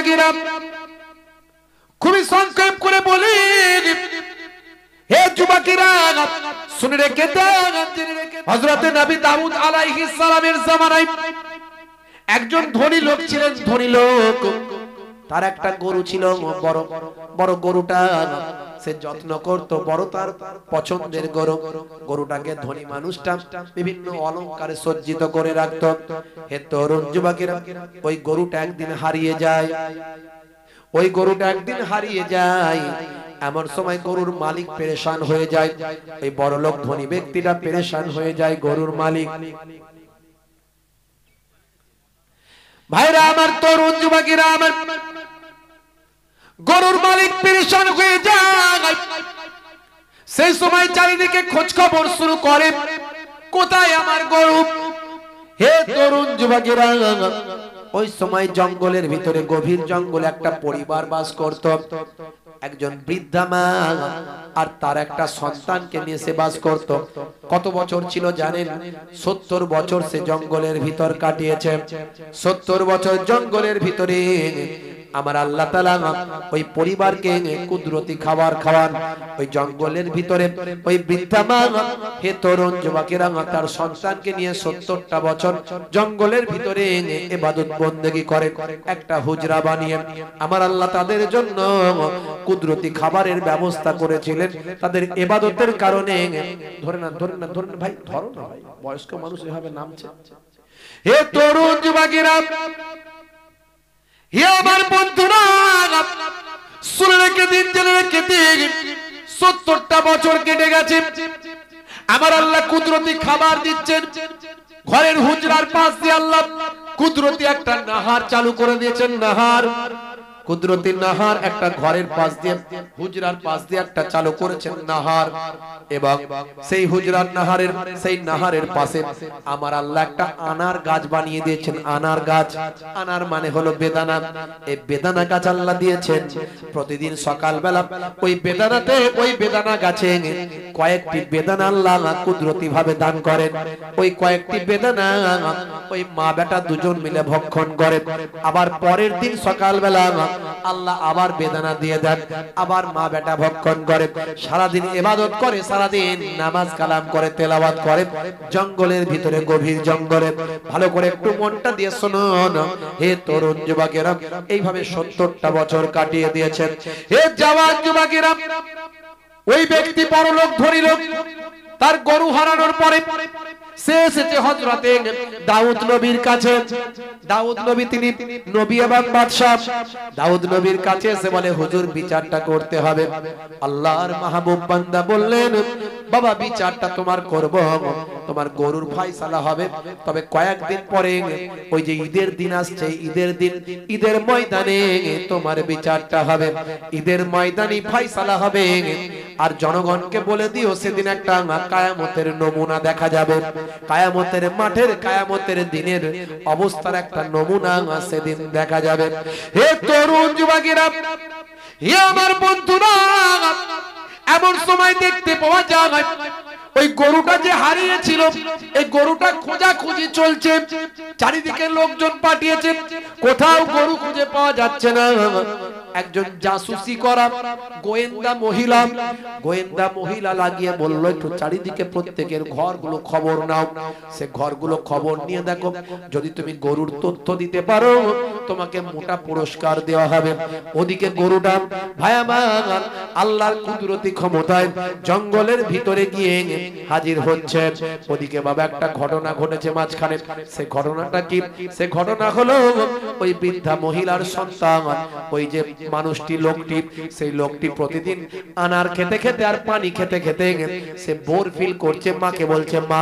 যুবকেরা, খুবই সংক্ষেপ করে বলি, হে যুবকেরা শুনে রেখে দেন, হযরতে নবী দাউদ আলাইহিস সালামের জামানায় একজন ধনী লোক ছিলেন। ধনী লোক, তার একটা গরু ছিল, বড় বড় গরুটা সে যত্ন করত, বড় তার পছন্দের গরু। গরুটাকে ধনী মানুষটা বিভিন্ন অলংকারে সজ্জিত করে রাখত। হে তরুণ যুবকেরা, ওই গরুটা একদিন হারিয়ে যায়। ওই গরুটা একদিন হারিয়ে যায়। এমন সময় গরুর মালিক পেরেশান হয়ে যায়। এই বড়লোক ধনী ব্যক্তিটা পেরেশান হয়ে যায়। গরুর মালিক, ভাইরা আমার, তরুণ যুবকেরা আমার, গরুর মালিক পেরেশান হয়ে যায়। সেই সময় চারিদিকে খোঁজ খবর শুরু করে, কোথায় আমার গরু? হে তরুণ যুবকেরা, ওই সময় জঙ্গলের ভিতরে, গভীর জঙ্গলে একটা পরিবার বাস করত। একজন বৃদ্ধা মা আর তার একটা সন্তানকে নিয়ে সে বাস করত। কত বছর ছিল জানেন? 70 বছর সে জঙ্গলের ভিতর কাটিয়েছে। 70 বছর জঙ্গলের ভিতরে আমার আল্লাহ তাআলা ওই পরিবারকে কুদরতি খাবার খাওয়ান। ওই জঙ্গলের ভিতরে ওই বৃদ্ধা মা, হে তরুণ যুবকেরা, তার সন্তানকে নিয়ে 70টা বছর জঙ্গলের ভিতরে ইবাদত বন্দেগী করে। একটা হুজরা বানিয়ে আমার আল্লাহ তাদের জন্য কুদরতি খাবারের ব্যবস্থা করেছিলেন। তাদের ইবাদতের কারণে, ধরে না ধরে না ধরে না ভাই, ধরো না ভাই, বয়স্ক মানুষ এভাবে নামছে। হে তরুণ যুবকেরা, হে আমার বন্ধুরা, শুনে রেখে দিন, জেনে রেখে দিন, 70টা বছর কেটে গেছে। আমার আল্লাহ কুদরতি খাবার দিচ্ছেন। ঘরের হুজরার পাশ দিয়ে আল্লাহ কুদরতি একটা নাহার চালু করে দিয়েছেন। নাহার, কুদরতি নাহার একটা ঘরের পাশ দিয়ে, হুজরার পাশ দিয়ে একটা চালু করেছেন নাহার। এবং সেই হুজরার নাহারের, সেই নাহারের পাশে আমার আল্লাহ একটা আনার গাছ বানিয়ে দিয়েছেন। আনার গাছ, আনার মানে হলো বেদানা। এই বেদানা গাছ আল্লাহ দিয়েছেন। প্রতিদিন সকালবেলা ওই বেদানাতে, ওই বেদানা গাছে কয়েকটি বেদানা আল্লাহ কুদরতি ভাবে দান করেন। ওই কয়েকটি বেদানা ওই মা বেটা দুজন মিলে ভক্ষণ করে। আবার পরের দিন সকালবেলা আল্লাহ আবার বেদানা দিয়ে দেন, আবার মা বেটা ভক্ষণ করে। সারাদিন ইবাদত করে, সারাদিন নামাজ কালাম করে, তেলাওয়াত করে জঙ্গলের ভিতরে, গভীর জঙ্গলে। ভালো করে একটু মনটা দিয়ে শুনুন, হে তরুণ যুবকেরা, এইভাবে 70টা বছর কাটিয়ে দিয়েছেন। হে জওয়ান যুবকেরা, ওই ব্যক্তি বড়লোক, ধনী লোক, তার গরু হারানোর পরে সে এসেছে হযরতে দাউদ নবীর কাছে। দাউদ নবী তিনি নবী এবং বাদশা। দাউদ নবীর কাছে এসে বলে, হুজুর বিচারটা করতে হবে। আল্লাহর মাহবুব বান্দা বললেন, বাবা বিচারটা তোমার করব, তোমার গরুর ফয়সালা হবে, তবে কয়েকদিন পরে ওই যে ঈদের দিন আসছে, ঈদের দিন, ঈদের ময়দানে তোমার বিচারটা হবে। ঈদের ময়দানে ফয়সালা হবে। আর জনগণকে বলে দিও, সেদিন একটা কিয়ামতের নমুনা দেখা যাবে। কিয়ামতের মাঠের, কিয়ামতের দিনের অবস্থার একটা নমুনা সেদিন দেখা যাবে। হে তরুণ যুবকেরা, হে আমার বন্ধুরা, এমন সময় দেখতে পাওয়া যায় ওই গরুটা যে হারিয়েছিল, এই গরুটা খোঁজাখুঁজি চলছে। চারিদিকে লোকজন পাঠিয়েছে, কোথাও গরু খুঁজে পাওয়া যাচ্ছে না। একজন জাসুসি করা গোয়েন্দা মহিলা, গোয়েন্দা মহিলা লাগিয়ে বলল, একটু চারিদিকে প্রত্যেকের ঘরগুলো খবর নাও। সে ঘরগুলো খবর নিয়ে দেখো, যদি তুমি গরুর তথ্য দিতে পারো তোমাকে মোটা পুরস্কার দেওয়া হবে। ওদিকে গরুটা, ভাই আমার, আল্লাহর কুদরতি ক্ষমতায় জঙ্গলের ভিতরে গিয়ে হাজির হচ্ছে। ওদিকে বাবা একটা ঘটনা ঘটেছে মাঝখানে। সে ঘটনাটা কি? সে ঘটনা হলো ওই বৃদ্ধা মহিলার সন্তান, ওই যে মানুষটি, লোকটি, সেই লোকটি প্রতিদিন আনার খেতে খেতে আর পানি খেতে খেতে সে বোর ফিল করছে। মাকে বলছে, মা,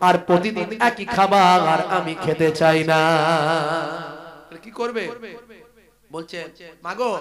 আর প্রতিদিন একই খাবার আমি খেতে চাই না। কি করবে? বলছে, মাগো,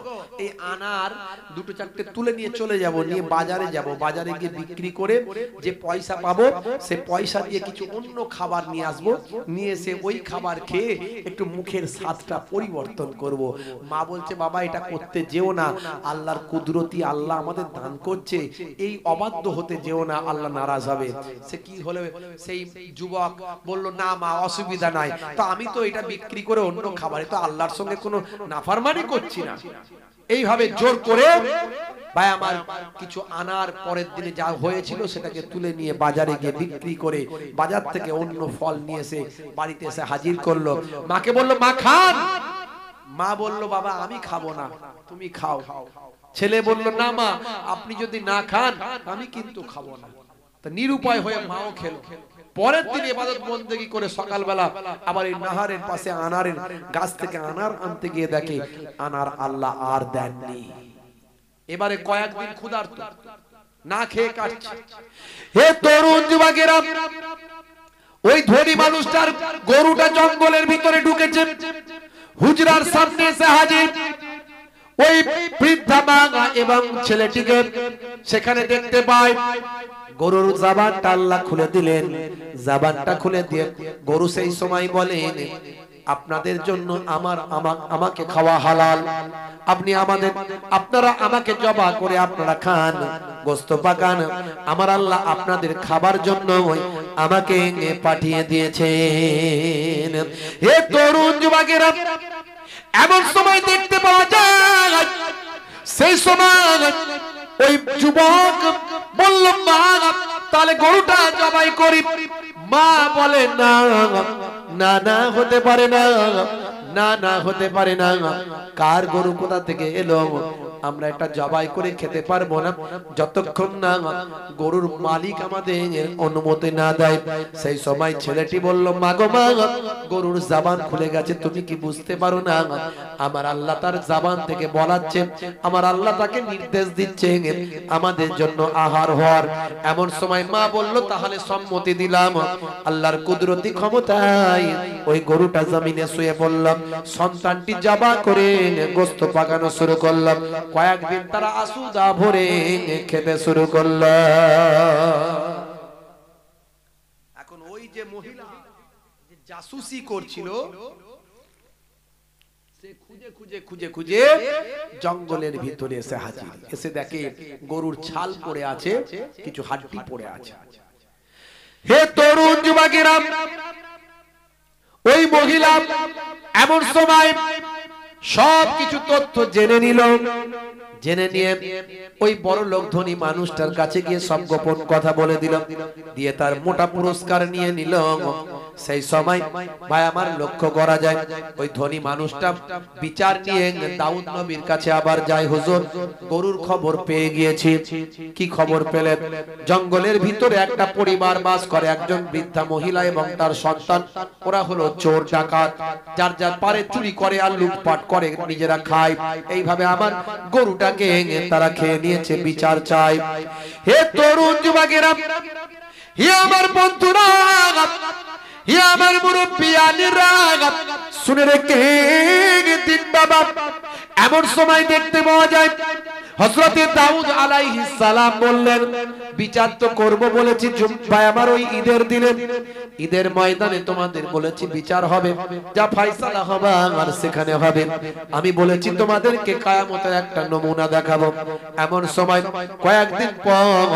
এই আনার দুটো চারটে তুলে নিয়ে চলে যাব, নিয়ে বাজারে যাব, বাজারে গিয়ে বিক্রি করে যে পয়সা পাবো সে পয়সা দিয়ে কিছু অন্য খাবার নিয়ে আসবো, নিয়ে এসে ওই খাবার খেয়ে একটু মুখের স্বাদটা পরিবর্তন করব। মা বলছে, বাবা এটা করতে যেও না, আল্লাহর কুদরতি, আল্লাহ আমাদের দান করছে, এই অবাধ্য হতে যেও না, আল্লাহ নারাজ হবে। সে কি হলো, সেই যুবক বলল, না মা, অসুবিধা নাই, তো আমি তো এটা বিক্রি করে অন্য খাবারে তো আল্লাহর সঙ্গে কোনো নাফার ফরমানি করছি না, এইভাবে জোর করে ভাই আমার কিছু আনার পরের দিনে যা হয়েছিল সেটাকে তুলে নিয়ে বাজারে গিয়ে বিক্রি করে বাজার থেকে অন্য ফল নিয়ে এসে বাড়িতে এসে হাজির করলো। মাকে বলল মা খান। মা বলল বাবা আমি খাবো না, তুমি খাও। ছেলে বলল না মা আপনি যদি না খান আমি কিন্তু খাবো না। তা নিরুপায় হয়ে মাও খেলো। পরের দিন ইবাদত বন্দেগী করে সকালবেলা আবার এই নাহারের পাশে আনারের গাছ থেকে আনার আনতে গিয়ে দেখে আনার আল্লাহ আর দেননি। এবারে কয়েকদিন ক্ষুধার্ত, না খেয়ে কাটছে। হে তরুণ যুবকেরা, ওই ধনী মানুষটার গরুটা জঙ্গলের ভিতরে ঢুকেছে, হুজরার সামনে এসে হাজির। ওই বৃদ্ধা মা এবং ছেলেটিকে সেখানে দেখতে পায়। গরুর জাবানটা আল্লাহ খুলে দিলেন। জাবানটা খুলে দিয়ে গরু সেই সময় বলেন আপনাদের জন্য আমাকে খাওয়া হালাল, আপনারা আমাকে জবাহ করে আপনারা খান, গোশত পাকান। আমার আল্লাহ আপনাদের খাবার জন্য আমাকে পাঠিয়ে দিয়েছেন। হে তরুণ যুবকেরা, এমন সময় দেখতে পাওয়া যায় সেই সময় ওই যুবক বলল মা তাহলে গরুটা জবাই করি। মা বলে না না না হতে পারে না, না না হতে পারে না। কার গরু কোথা থেকে এলো, আমরা এটা জবাই করে খেতে পারবো না যতক্ষণ না গরুর মালিক আমাদের অনুমতি না দেয়। সেই সময় ছেলেটি বলল মা গো মা, গরুর জবান খুলে গেছে, তুমি কি বুঝতে পারো না? আমার আল্লাহ তার জবান থেকে বলাচ্ছে, আমার আল্লাহ তাকে নির্দেশ দিচ্ছে আমাদের জন্য আহার হওয়ার। এমন সময় মা বলল তাহলে সম্মতি দিলাম। আল্লাহর কুদরতি ক্ষমতায় ওই গরুটা জমিনে শুয়ে পড়লাম, সন্তানটি জবাই করে গোশত পাকানো শুরু করলাম। কয়েকদিন তারা আসুদা ভরে খেতে শুরু করল। এখন ওই যে মহিলা যে জাসুসি করছিল সে খুঁজে খুঁজে খুঁজে খুঁজে জঙ্গলের ভিতরে এসে হাজির। এসে দেখে গরুর ছাল পড়ে আছে, কিছু হাড্ডি পড়ে আছে। হে তরুণ যুবকেরা, ওই মহিলা এমন সময় সব কিছু তথ্য জেনে নিল। জেনে নিয়ে ওই বড় লোক ধনী মানুষটার কাছে গিয়ে সব গোপন কথা বলে দিল, দিয়ে তার মোটা পুরস্কার নিয়ে নিল। সেই সময় ভাই আমার লক্ষ্য করা যায় ওই ধনী মানুষটা বিচার নিয়ে দাউদ নবীর কাছে আবার যায়। হুজুর গরুর খবর পেয়ে গিয়েছি। কি খবর পেলেন? জঙ্গলের ভিতরে একটা পরিবার বাস করে, একজন বৃদ্ধা মহিলা এবং তার সন্তান। ওরা হলো চোর ডাকাত, যার যার পারে চুরি করে আর লুটপাট করে, নিজেরা খায়। এইভাবে আমার গরুটাকে তারা খেয়ে নিয়েছে, বিচার চাই। হে তরুণ যুবকেরা, হে আমার বন্ধুরা, হে আমার মুরব্বি আলীরা, শুনে রেখে দিন বাবা। এমন সময় দেখতে পাওয়া যায় হযরতে দাউদ আলাইহিস সালাম বললেন বিচার তো করব বলেছি ভাই আমার ওই ঈদের দিনে, ঈদের ময়দানে তোমাদের বলেছি বিচার হবে, যা ফয়সালা হবে আর সেখানে হবে। আমি বলেছি তোমাদেরকে কিয়ামতের একটা নমুনা দেখাবো। এমন সময় কয়েকদিন পর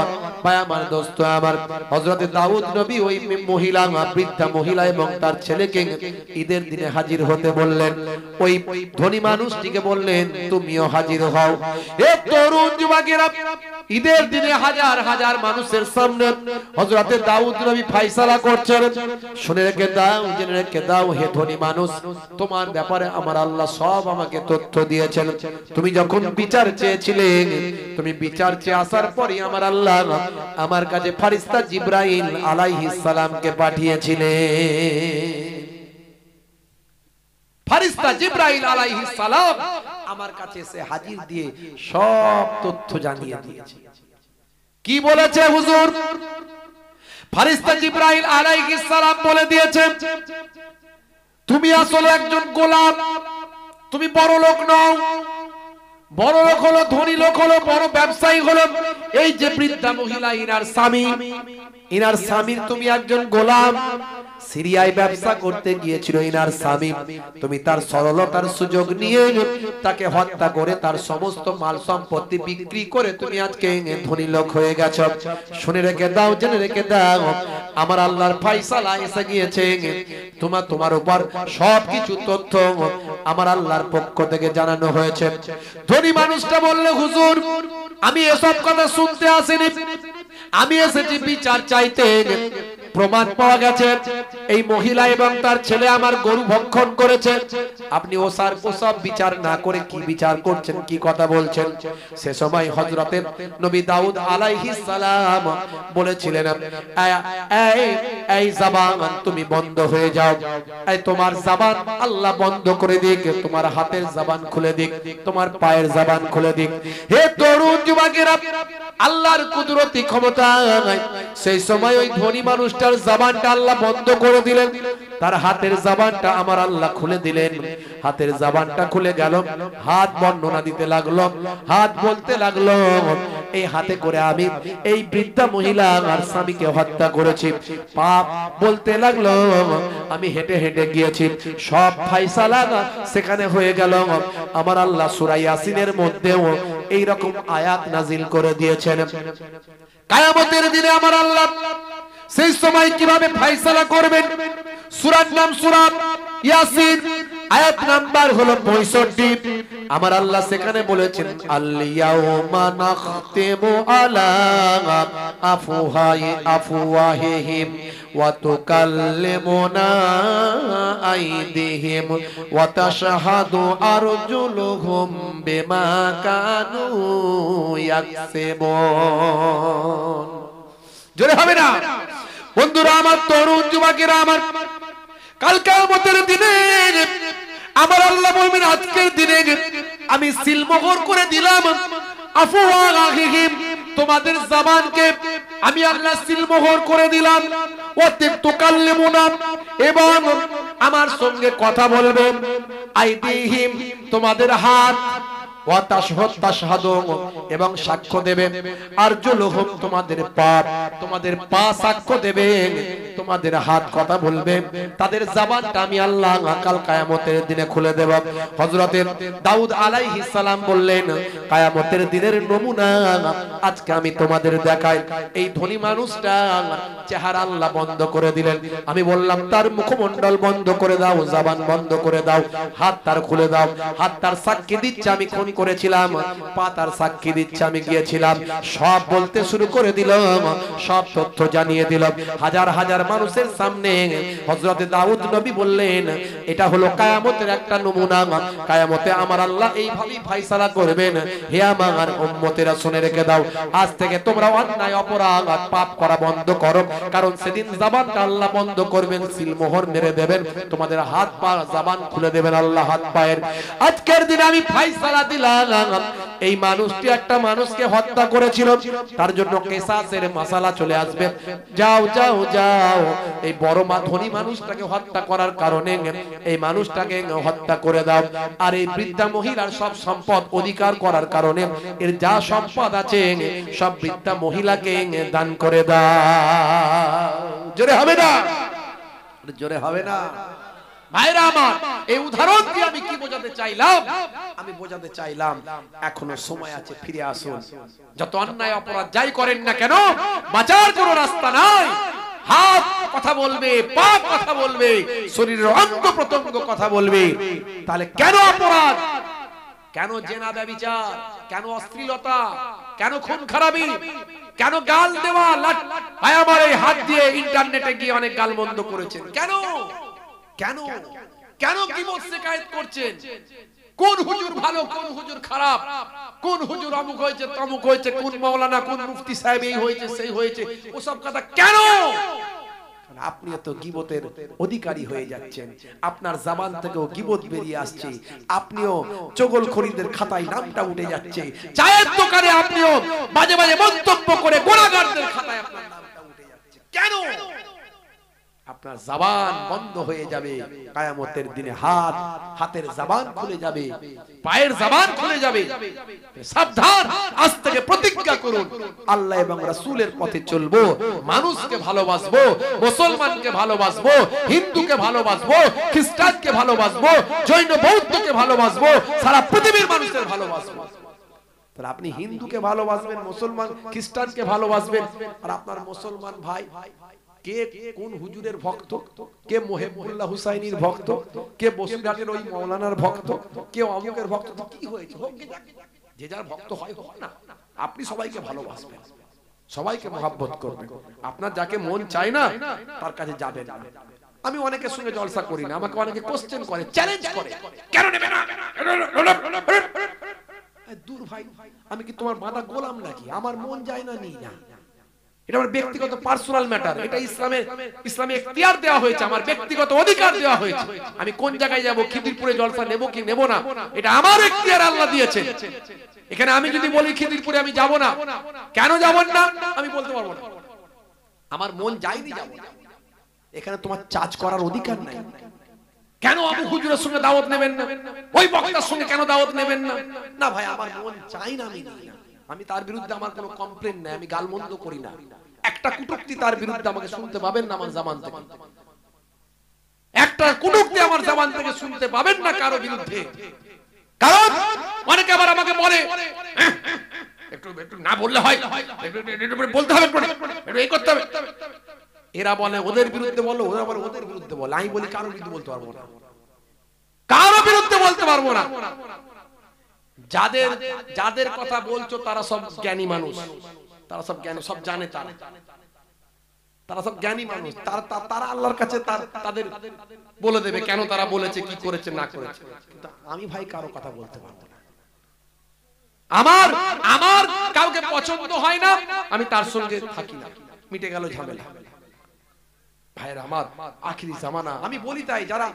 ভাই আমার দোস্ত আমার হযরতে দাউদ নবী ওই মহিলা, বৃদ্ধা মহিলা এবং তার ছেলেকে ঈদের দিনে হাজির হতে বললেন। ওই ধনী মানুষটিকে বললেন তুমিও হাজির হও। এ তরুণ যুবকেরা, ঈদের দিনে হাজার হাজার মানুষের সামনে হযরতে দাউদ নবী ফয়সালা করছেন। শুনে রেখে দাও, জেনে রেখে দাও, হে ধনী মানুষ, তোমার ব্যাপারে আমার আল্লাহ সব আমাকে তথ্য দিয়েছেন। তুমি যখন বিচার চেয়েছিলে, তুমি বিচার চেয়ে আসার পরই আমার আল্লাহ আমার কাছে ফেরেশতা জিবরাইল আলাইহিস সালামকে পাঠিয়েছিলেন। ফেরেশতা জিবরাইল আলাইহিস সালাম আমার কাছে এসে হাজির দিয়ে সব তথ্য জানিয়ে দিয়েছে। কি বলেছে হুজুর? ফেরেশতা জিবরাইল আলাইহিস সালাম বলে দিয়েছে তুমি আসলে একজন গোলাম, তুমি বড় লোক নও। বড় লোক হলো, ধনী লোক হলো, বড় ব্যবসায়ী হলো এই যে বৃদ্ধা মহিলা, ইনার স্বামী, ইনার স্বামীর তুমি একজন গোলাম। সিরিয়ায় ব্যবসা করতে গিয়েছিল ইনার স্বামী, তুমি তার সরলতার সুযোগ নিয়ে তাকে হত্যা করে তার সমস্ত মাল সম্পত্তি বিক্রি করে তুমি আজকে ধনী লোক হয়ে গেছো। শুনে রেখে দাও, জেনে রেখে দাও, আমার আল্লাহর ফয়সালা এসে গিয়েছে। তোমার উপর সবকিছু তথ্য আমার আল্লাহর পক্ষ থেকে জানানো হয়েছে। ধনী মানুষটা বললে, হুজুর আমি এসব কথা শুনতে আসিনি, আমি এসেছি বিচার চাইতে। প্রমাণ পাওয়া গেছে এই মহিলা এবং তার ছেলে আমার গরু ভক্ষণ করেছে। আপনি ওসার ওসব বিচার না করে কি বিচার করছেন, কি কথা বলছেন? সে সময় হযরতে নবী দাউদ আলাইহিস সালাম বলেছিলেন, এই জবান তুমি বন্ধ হয়ে যাও, এই তোমার জবান আল্লাহ বন্ধ করে দিক, তোমার হাতের জবান খুলে দিক, তোমার পায়ের জবান খুলে দিক। হে তরুণ যুবকেরা, আল্লাহর কুদরতি ক্ষমতা। সেই সময় ওই ধনী মানুষটার জবানটা আল্লাহ বন্ধ করে দিলেন, তার হাতের জবানটা আমার আল্লাহ খুলে দিলেন। হাতের জবানটা খুলে গেল, হাত বর্ণনা দিতে লাগলো, হাত বলতে লাগলো, এই হাতে করে আমি এই বৃদ্ধা মহিলা আর স্বামীকে হত্যা করেছি। পাপ বলতে লাগলো, আমি হেঁটে হেঁটে গিয়েছি, সব ফয়সালা সেখানে হয়ে গেল। আমার আল্লাহ সূরা ইয়াসিনের মধ্যেও এই রকম আয়াত নাজিল করে দিয়েছেন। কিয়ামতের দিনে আমার আল্লাহ সেই সময় কিভাবে ফয়সালা করবেন, সূরার নাম সূরা ইয়াসিন, আয়াত নাম্বার হলো 65। আমার আল্লাহ সেখানে বলেছেন, আল ইয়াউমা নাখতিমু আলা আফওয়াহিহিম ওয়া তুকাল্লিমুনা আইদিহিম ওয়া তাশহাদু আরজুলুহুম বিমা কানু ইয়াকসিবুন। জোরে হবে না বন্ধুরা আমার, তরুণ যুবকেরা আমার, কাল কিয়ামতের দিনে আমার আল্লাহ বলবেন, আজকের দিনে আমি সিলমোহর করে দিলাম আফওয়াহিহিম, তোমাদের জবানকে আমি আল্লাহ সিলমোহর করে দিলাম। ওয়া তুকাল্লিমুনা, এবং আমার সঙ্গে কথা বলবে, আইদিহিম, তোমাদের হাত, ওয়া তাশহাদু, এবং সাক্ষ্য দেবে, আরজুলুহুম, তোমাদের পা সাক্ষ্য দেবে, তোমাদের হাত কথা বলবে, তাদের জবানটা আমি আল্লাহ কাল কিয়ামতের দিনে খুলে দেব। হযরতে দাউদ আলাইহিস সালাম বললেন, কিয়ামতের দিনের নমুনা আজকে আমি তোমাদের দেখাই। এই ধনী মানুষটা চেহারা আল্লাহ বন্ধ করে দিলেন, আমি বললাম তার মুখমণ্ডল বন্ধ করে দাও, জবান বন্ধ করে দাও, হাত তার খুলে দাও। হাত তার সাক্ষী দিচ্ছে আমি খুন করেছিলাম, পা তার সাক্ষী দিচ্ছে আমি গিয়েছিলাম। সব বলতে শুরু করে দিল, সব তথ্য জানিয়ে দিল হাজার হাজার মানুষের সামনে। হযরতে দাউদ নবী বললেন, এটা হলো কিয়ামতের একটা নমুনা। কিয়ামতে আমার আল্লাহ এইভাবেই ফয়সালা করবেন। হে আমার উম্মতেরা, শুনে রেখে দাও, আজ থেকে তোমরা অন্যায় অপরাধ পাপ করা বন্ধ করো, কারণ সেদিন জবানটা আল্লাহ বন্ধ করবেন, সিলমোহর মেরে দেবেন, তোমাদের হাত পা জবান খুলে দেবেন আল্লাহ হাত পায়ের। আজকের দিনে আমি ফয়সালা দিলাম, এই মানুষটি একটা মানুষকে হত্যা করেছিল, তার জন্য কিসাসের মাসালা চলে আসবে। যাও যাও যাও, এই বড় ধনী মানুষটাকে হত্যা করার কারণে এই মানুষটাকে হত্যা করে দাও, আর এই বৃদ্ধা মহিলার সব সম্পদ অধিকার করার কারণে এর যা সম্পদ আছে সব বৃদ্ধা মহিলাকে দান করে দাও। জোরে হবে না? জোরে হবে না? ভাইরা আমার, এই উদাহরণ দিয়ে আমি কি বোঝাতে চাইলাম? আমি বোঝাতে চাইলাম এখনো সময় আছে, ফিরে আসুন। যত অন্যায় অপরাধ যাই করেন না কেন, বাঁচার কোনো রাস্তা নাই। হাত কথা বলবে, পা কথা বলবে, শরীরের অঙ্গ প্রত্যঙ্গ কথা বলবে। তাহলে কেন অপরাধ, কেন জেনা ব্যভিচার, কেন অশ্লীলতা, কেন খুন খারাপি, কেন গাল দেওয়া? ভাই আমার, এই হাত দিয়ে ইন্টারনেটে গিয়ে অনেক গাল বন্ধ করেছেন, কেন কেন কেন গীবত শিকায়েত করছেন? কোন হুজুর ভালো, কোন হুজুর খারাপ, কোন হুজুর অমুক হয়েছে তমুক হয়েছে, কোন মাওলানা, কোন মুফতি সাহেব এই হয়েছে সেই হয়েছে, ওসব কথা কেন? আপনি তো গীবতের অধিকারী হয়ে যাচ্ছেন, আপনার জবান থেকেও গীবত বেরিয়ে আসছে, আপনিও চগলখড়িদের খাতায় নামটা উঠে যাচ্ছে, চায়ের দোকানে আপনিও মাঝে মাঝে মন্তব্য করে গুনাহগারদের খাতায় আপনার নামটা উঠে যাচ্ছে। কেন? আপনার জবান বন্ধ হয়ে যাবে কিয়ামতের দিনে হাতের জবান খুলে যাবে পায়ের জবান খুলে যাবে সাবধান আজ থেকে প্রতিজ্ঞা করুন আল্লাহ এবং রাসূলের পথে চলবো মানুষকে ভালোবাসবো মুসলমানকে ভালোবাসবো হিন্দুকে ভালোবাসবো খ্রিস্টানকে ভালোবাসবো জৈন বৌদ্ধকে ভালোবাসবো সারা পৃথিবীর মানুষদের ভালোবাসবো তাহলে আপনি হিন্দুকে ভালোবাসবেন মুসলমান খ্রিস্টানকে ভালোবাসবেন আর আপনার মুসলমান ভাই কে কোন হুজুরের ভক্ত কে মুহিবুল্লাহ হুসাইনির ভক্ত কে বসিরহাটের ওই মাওলানার ভক্ত কে অমুকের ভক্ত তো কি হয়েছে হোক যে যার ভক্ত হয় হোক না আপনি সবাইকে ভালোবাসবেন সবাইকে মহব্বত করবেন আপনার যাকে মন চায় না তার কাছে যাবেন না আমি অনেকের সঙ্গে জলসা করি না আমাকে অনেকে কোশ্চেন করে চ্যালেঞ্জ করে কেন নেবে না দূর ভাই আমি কি তোমার বাঁধা গোলাম নাকি আমার মন যায় না নিই না এটা আমার ব্যক্তিগত পার্সোনাল ম্যাটার এটা ইসলামে এখতিয়ার দেওয়া হয়েছে আমার ব্যক্তিগত অধিকার দেওয়া হয়েছে আমি কোন জায়গায় যাব খিদিরপুরে জলসা নেব কি নেব না এটা আমার এখতিয়ার আল্লাহ দিয়েছে এখানে আমি যদি বলি খিদিরপুরে আমি যাব না কেন যাব না আমি বলতে পারবো না আমার মন যায়নি যাব না এখানে তোমার চার্জ করার অধিকার নাই কেন আবু হুজুরের সঙ্গে দাওয়াত নেবেন না ওই বক্তার সঙ্গে কেন দাওয়াত নেবেন না না ভাই আমার মন চাই না আমি নিই না আমি তার বিরুদ্ধে আমার কোনো কমপ্লেইন নাই আমি গালমন্দ করি না একটা কটূক্তি তার বিরুদ্ধে আমাকে শুনতে পাবেন না আমার জবান থেকে একটা কটূক্তি আমার জবান থেকে শুনতে পাবেন না কারো বিরুদ্ধে কারণ অনেকে আবার আমাকে বলে একটু না বললে হয় একটু বলতে হবে একটু এই করতে হবে এরা বলে ওদের বিরুদ্ধে বলো ওরা বলে ওদের বিরুদ্ধে বলে আমি বলি কারো বিরুদ্ধে বলতে পারবো না কারো বিরুদ্ধে বলতে পারবো না যাদের কথা বলছো তারা সব জ্ঞানী মানুষ তারা সব জ্ঞানী সব জানে তারা সব জ্ঞানী মানুষ তারা আল্লাহর কাছে তাদের বলে দেবে কেন তারা বলেছে কি করেছে না করেছে কিন্তু আমি ভাই কারো কথা বলতে পারবো না আমার কাউকে পছন্দ হয় না আমি তার সঙ্গে থাকি না মিটে গেল ঝামেলা ভাইরা আমার আখিরি জামানা আমি বলি তাই যারা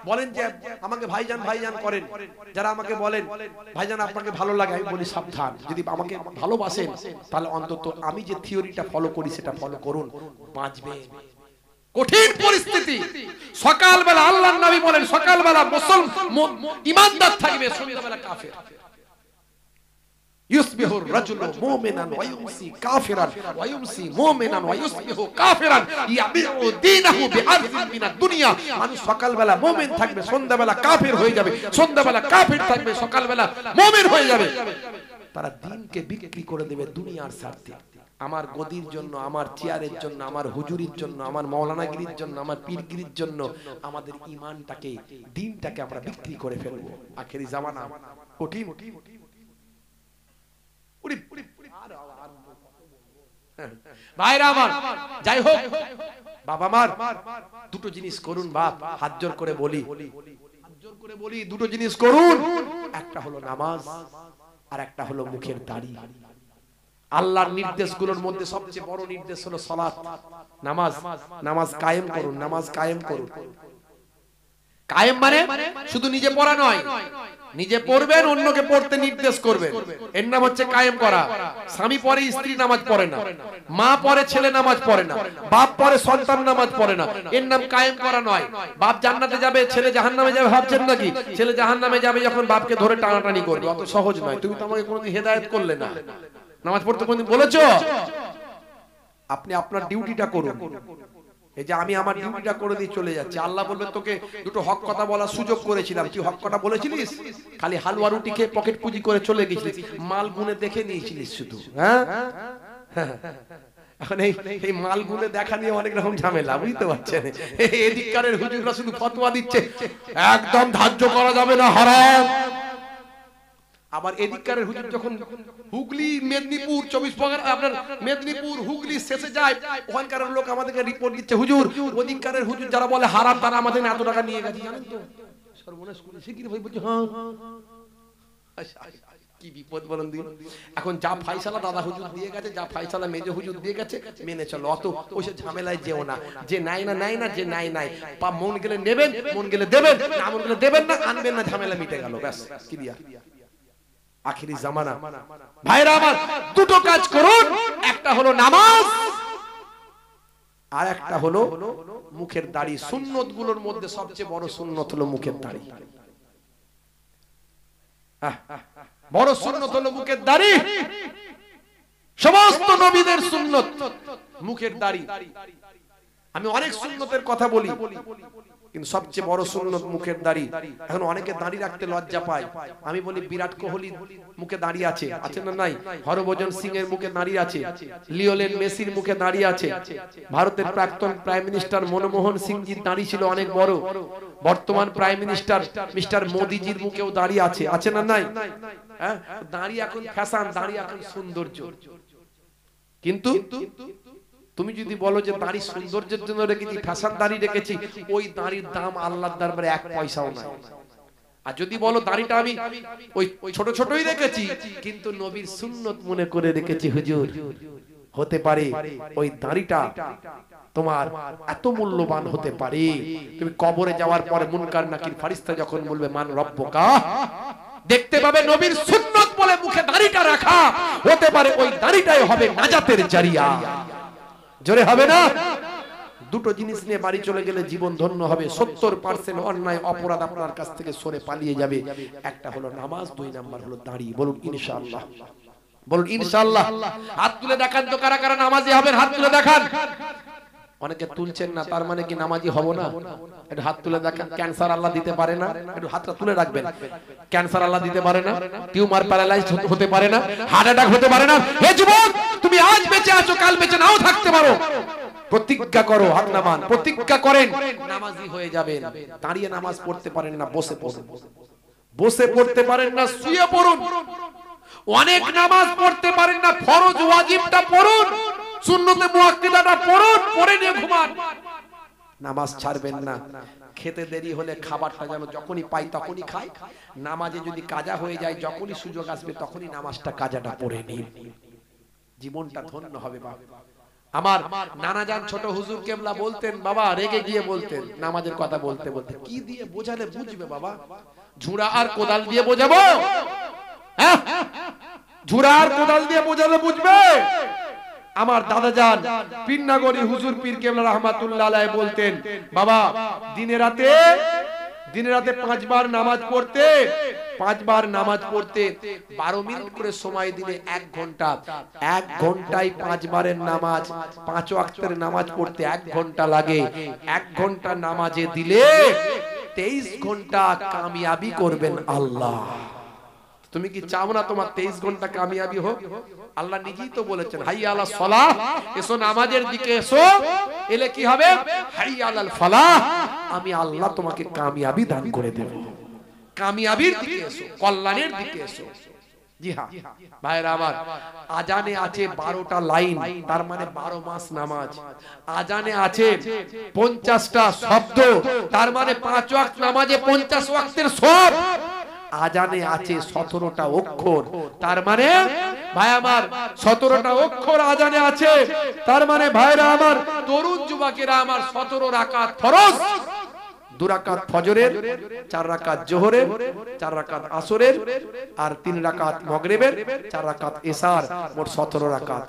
বলেন যে আমাকে ভাইজান ভাইজান করেন যারা আমাকে বলেন ভাইজান আপনাকে ভালো লাগে আমি বলি সাবধান যদি আমাকে ভালোবাসেন তাহলে অন্তত আমি যে থিওরিটা ফলো করি সেটা ফলো করুন বাঁচবেন কঠিন পরিস্থিতি সকালবেলা আল্লাহর নবী বলেন সকালবেলা মুসলমান ঈমানদার থাকবে সন্ধ্যাবেলা কাফের يصبح الرجل مؤمنا ويمسي كافرا ويمسي مؤمنا ويصبح كافرا يبيع دينه بعرض من الدنيا মানুষ সকালবেলা মুমিন থাকবে সন্ধ্যাবেলা কাফির হয়ে যাবে সন্ধ্যাবেলা কাফির থাকবে সকালবেলা মুমিন হয়ে যাবে তারা দ্বীনকে বিক্রি করে দেবে দুনিয়ার স্বার্থে আমার গদির জন্য আমার চেয়ারের জন্য আমার হুজুরির জন্য আমার মাওলানাগিরির জন্য আমার পীরগিরির জন্য আমাদের ঈমানটাকে দ্বীনটাকে আমরা বিক্রি করে ফেলবো আখেরি জামানা কঠিন ভাইরা আমার যাই হোক বাবা আমার দুটো জিনিস করুন বাপ হাত জোর করে বলি দুটো জিনিস করুন একটা হলো নামাজ আর একটা হলো মুখের দাড়ি আল্লাহর নির্দেশগুলোর মধ্যে সবচেয়ে বড় নির্দেশ হলো সালাত নামাজ কায়েম করুন নামাজ কায়েম করুন কায়েম মানে শুধু নিজে পড়া নয় নিজে পড়বেন অন্যকে পড়তে নির্দেশ করবেন এর নাম হচ্ছে কায়েম করা স্বামী পড়ে স্ত্রী নামাজ পড়ে না মা পড়ে ছেলে নামাজ পড়ে না বাপ পড়ে সন্তান নামাজ পড়ে না এর নাম কায়েম করা নয় বাপ জান্নাতে যাবে ছেলে জাহান্নামে যাবে ভাবছেন নাকি ছেলে জাহান্নামে যাবে যখন বাপকে ধরে টানাটানি করবে অত সহজ নয় তুমি তো আমাকে কোনোদিন হেদায়েত করলে না নামাজ পড়তে কোনোদিন বলেছো আপনি আপনার ডিউটিটা করুন এই যে আমি আমার ডিউটিটা করে দিয়ে চলে যাচ্ছি আল্লাহ বলবে তোকে দুটো হক কথা বলার সুযোগ করেছিলাম তুই হক কথা বলেছিলিস খালি হালুয়া রুটি খেয়ে পকেট পুঁজি করে চলে গেছিলিস মাল গুনে দেখে নিয়েছিলিস শুধু হ্যাঁ এখন এই মাল গুনে দেখা নিয়ে অনেক রকম ঝামেলা বুঝতে পারছেন এদিককারের হুজুররা শুধু ফতোয়া দিচ্ছে একদম ধার্য করা যাবে না হারাম আবার এদিককারের হুজুর যখন হুগলি মেদিনীপুর 24 পরগনা আপনার মেদিনীপুর হুগলি শেষে যায় ওখানকার লোক আমাদেরকে রিপোর্ট দিচ্ছে হুজুর ওদিককারের হুজুর যারা বলে হারাম তারা আমাদের এত টাকা নিয়ে গেছে জানেন তো সর্বনাশ করে শিগগির ভাই বলছে হ্যাঁ কি বিপদ বলেন দিন এখন যা ফয়সালা দাদা হুজুর দিয়ে গেছে যা ফয়সালা মেজো হুজুর দিয়ে গেছে মেনে চলো অত ওইসব ঝামেলায় যেও না যে নাই না যে নাই পা মন গেলে নেবেন মন গেলে দেবেন না মন গেলে দেবেন না আনবেন না ঝামেলা মিটে গেল ব্যাস কি দিয়া আখিরি জামানা ভাইরা আমার দুটো কাজ করুন একটা হলো নামাজ আর একটা হলো মুখের দাড়ি। সুন্নত গুলোর মধ্যে সবচেয়ে বড় সুন্নত হলো মুখের দাড়ি। বড় সুন্নত হলো মুখের দাড়ি। সমস্ত নবীদের সুন্নত মুখের দাড়ি। আমি অনেক সুন্নতের কথা বলি, কিন্তু সবচেয়ে বড় সুন্নত মুখের দাড়ি। এখন অনেকে দাড়ি রাখতে লজ্জা পায়। আমি বলি বিরাট কোহলি মুখে দাড়ি আছে, আছে না নাই? হরভজন সিং এর মুখে দাড়ি আছে, লিওনেল মেসির মুখে দাড়ি আছে, ভারতের প্রাক্তন প্রাইম মিনিস্টার মনমোহন সিং জির দাড়ি ছিল অনেক বড়, বর্তমান প্রাইম মিনিস্টার মিস্টার মোদিজির মুখেও দাড়ি আছে, আছে না নাই? হ্যাঁ, দাড়ি এখন ফ্যাশন, দাড়ি এখন সৌন্দর্য। কিন্তু তুমি যদি বলো যে দাড়ি সৌন্দর্যের জন্য রেখেছি, ফ্যাশন দাড়ি রেখেছি, ওই দাড়ির দাম আল্লাহর দরবারে এক পয়সাও নাই। আর যদি বলো দাড়িটা আমি ওই ছোট ছোটই রেখেছি, কিন্তু নবীর সুন্নত মনে করে রেখেছি হুজুর, হতে পারে ওই দাড়িটা তোমার এত মূল্যবান হতে পারে, তুমি কবরে যাওয়ার পরে মুনকার নাকির ফেরেশতা যখন বলবে মান রব্বুকা, দেখতে পাবে নবীর সুন্নত বলে মুখে দাড়িটা রাখা, হতে পারে ওই দাড়িটাই হবে নাজাতের জারিয়া। জোরে হবে না? দুটো জিনিস নিয়ে বাড়ি চলে গেলে জীবন ধন্য হবে। 70% অন্যায় অপরাধ আপনার কাছ থেকে সরে পালিয়ে যাবে। একটা হলো নামাজ, 2 নাম্বার হলো দাড়ি। বলুন ইনশাআল্লাহ, বলুন ইনশাআল্লাহ। হাত তুলে দেখান তো কারা কারা নামাজি হবেন, হাত তুলে দেখান। অনেকে তুলছেন না, তার মানে কি নামাজি হব না? একটু হাত তুলে দেখান। ক্যান্সার আল্লাহ দিতে পারে না? একটু হাতটা তুলে রাখবেন। ক্যান্সার আল্লাহ দিতে পারে না, টিউমার প্যারালাইজড হতে পারে না, হার্ট অ্যাটাক হতে পারে না। হে যুবক, তুমি আজ বেঁচে আছো, কাল বেঁচে নাও থাকতে পারো। প্রতিজ্ঞা করো, হাত নামান, প্রতিজ্ঞা করেন নামাজি হয়ে যাবেন। দাঁড়িয়ে নামাজ পড়তে পারেন না, বসে পড়ুন। বসে পড়তে পারেন না, শুয়ে পড়ুন। অনেক নামাজ পড়তে পারেন না, ফরজ ওয়াজিবটা পড়ুন, সুন্নতে মুআক্কাদাটা পড়ুন, পড়ে নিয়ে ঘুমান। নামাজ ছাড়বেন না। খেতে দেরি হলে খাবারটা যেন যখনই পাই তখনই খাই। নামাজে যদি কাজা হয়ে যায়, যখনই সুযোগ আসবে তখনই নামাজটা কাজাটা পড়ে নিন, জীবনটা ধন্য হবে। বাবা আমার নানাজান ছোট হুজুর কেবলা বলতেন, বাবা রেগে গিয়ে বলতেন নামাজের কথা বলতে বলতে, কি দিয়ে বোঝালে বুঝবে বাবা? ঝুড়া আর কোদাল দিয়ে বোঝাবো? হ্যাঁ, ঝুড়া আর কোদাল দিয়ে বোঝালে বুঝবে? আমার দাদাজান পীরনগরী হুজুর পীর কেবলা রাহমাতুল্লাহ আলাইহি বলতেন, বাবা দিনে রাতে 5 বার নামাজ পড়তে, 5 বার নামাজ পড়তে 12 মিনিট করে সময় দিলে 1 ঘন্টা, 1 ঘন্টায় 5 বারের নামাজ, 5 ওয়াক্তের নামাজ পড়তে 1 ঘন্টা লাগে। 1 ঘন্টা নামাজে দিলে 23 ঘন্টা কামিয়াবি করবেন আল্লাহ। তুমি কি চাও না তোমার 23 ঘন্টা কামিয়াবি হোক? আল্লাহ নিজেই তো বলেছেন, হাইয়া আলাস সালাহ, এসো নামাজের দিকে এসো, এলে কি হবে? হাইয়া আলাল ফালাহ, আমি আল্লাহ তোমাকে কামিয়াবি দান করে দেব। কামিয়াবির দিকে এসো, কল্যাণের দিকে এসো। জি হ্যাঁ ভাইরা আমার, আজানে আছে 12টা লাইন, তার মানে 12 মাস নামাজ। আজানে আছে 50টা শব্দ, তার মানে 5 ওয়াক্ত নামাজে 50 ওয়াক্তের সওয়াব। আজানে আছে 17টা অক্ষর, তার মানে ভাই আমার 17টা অক্ষর আজানে আছে, তার মানে ভাইরা আমার, তরুণ যুবকেরা আমার, 17 রাকাত ফরজ, 2 রাকাত ফজরের, 4 রাকাত জোহরের, 4 রাকাত আসরের, আর 3 রাকাত মাগরিবের, 4 রাকাত এশার, মোট 17 রাকাত।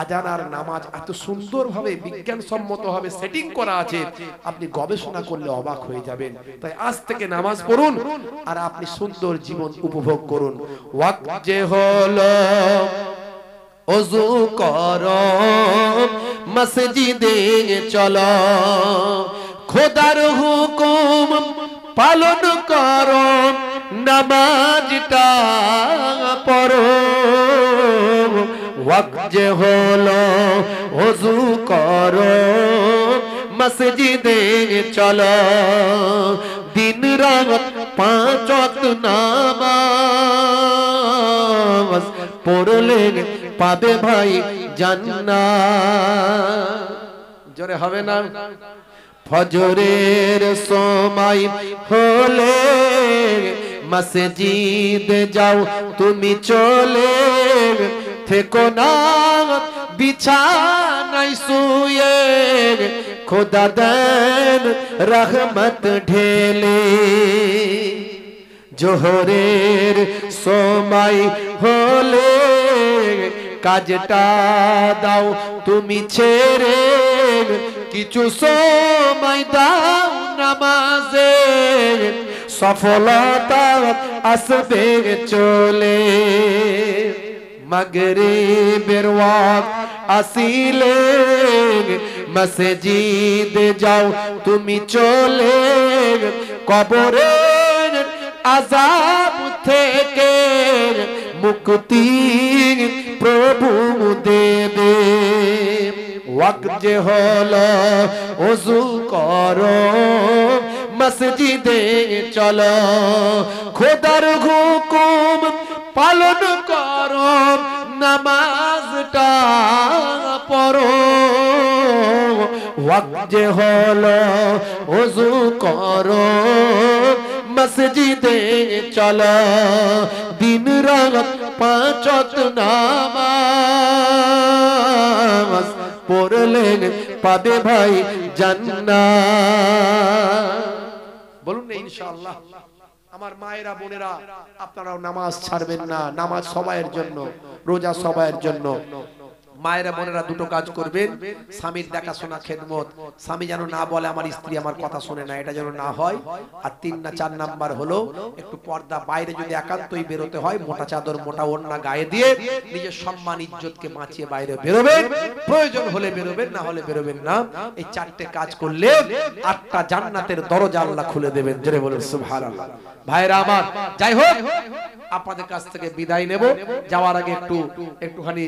আজান আর নামাজ এত সুন্দরভাবে বিজ্ঞানসম্মতভাবে সেটিং করা আছে, আপনি গবেষণা করলে অবাক হয়ে যাবেন। তাই আজ থেকে নামাজ পড়ুন আর আপনি সুন্দর জীবন উপভোগ করুন। ওয়াক্ত যে হলো ওযু করো, মসজিদে চলো, খোদার হুকুম পালন করো, নামাজটা পড়ো। ওয়াক্ত যে হলো ওযু করো, মসজিদে চলো, দিন রাত 5 ওয়াক্ত নামাজ পড়লে পাবে ভাই জান্নাত। জোরে হবে না? ফজরের সময় হলে মসজিদ যাও তুমি চলে, থেকো না বিছানায় শুয়ে, খোদা দেন রহমত ঢেলে। জোহরের সময় হলে কাজটা দাও তুমি ছেড়ে, কিছু সময় দাও নামাজে, সফলতা আসবে চলে। মাগরিবের ওয়াক্ত আসিলে মসজিদে যাও তুমি চলে, কবরের আযাব থেকে মুক্তি প্রভু দেবে। ওয়াক্ত যে হলো ওযু করো, মসজিদে চলো, খোদার হুকুম পালন করো, নামাজটা পড়ো। ওয়াক্ত যে হলো ওযু করো, মসজিদে চলো, দিন রাত পাঁচ ওয়াক্ত নামাজ পড়লে পাবে ভাই জান্নাত। বলুন না ইনশাআল্লাহ। আমার মায়েরা বোনেরা, আপনারাও নামাজ ছাড়বেন না। নামাজ সবাইয়ের জন্য, রোজা সবাইয়ের জন্য। মায়েরা বোনেরা দুটো কাজ করবেন, স্বামীর দেখাশোনা খেদমত। স্বামী যেন না বলে আমার স্ত্রী আমার কথা শোনে না, এটা যেন না হয়। আর 3 না 4 নাম্বার হলো একটু পর্দা, বাইরে যদি একান্তই বেরোতে হয় মোটা চাদর মোটা ওড়না গায়ে দিয়ে নিজের সম্মান ইজ্জতকে বাঁচিয়ে বাইরে বেরোবেন। প্রয়োজন হলে বেরোবেন, না হলে বেরোবেন না। এই 4টে কাজ করলে 8টা জান্নাতের দরজা আল্লাহ খুলে দেবেন। জোরে বলুন সুবহানাল্লাহ। ভাইরা আমার, যাই হোক আপনাদের কাছ থেকে বিদায় নেব। যাওয়ার আগে একটুখানি